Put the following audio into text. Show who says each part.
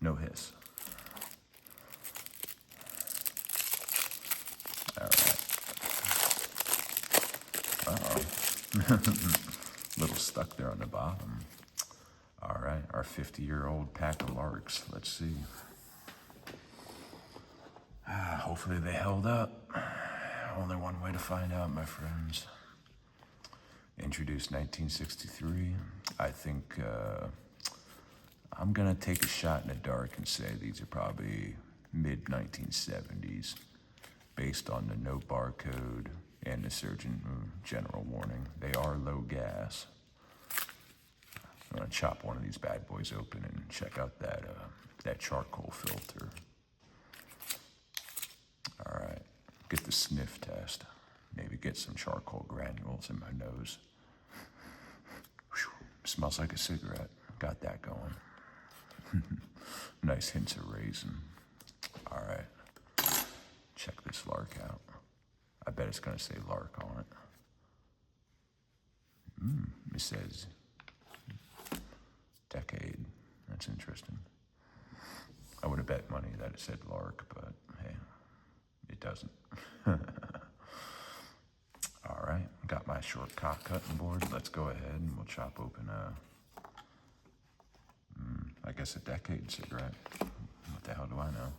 Speaker 1: No hiss. All right. Uh-oh. Little stuck there on the bottom. All right, our 50-year-old pack of Larks. Let's see. Hopefully they held up. Only one way to find out, my friends. Introduced 1963. I think I'm gonna take a shot in the dark and say these are probably mid-1970s, based on the no barcode and the Surgeon General warning. They are low gas. I'm gonna chop one of these bad boys open and check out that charcoal filter. All right, get the sniff test. Maybe get some charcoal granules in my nose. Whew, smells like a cigarette. Got that going. Nice hints of raisin. All right, check this Lark out. I bet it's gonna say Lark on it. It says decade. That's interesting. I would have bet money that it said Lark, but hey, it doesn't. All right, got my short cock cutting board. Let's go ahead and we'll chop open I guess a decade cigarette. What the hell do I know?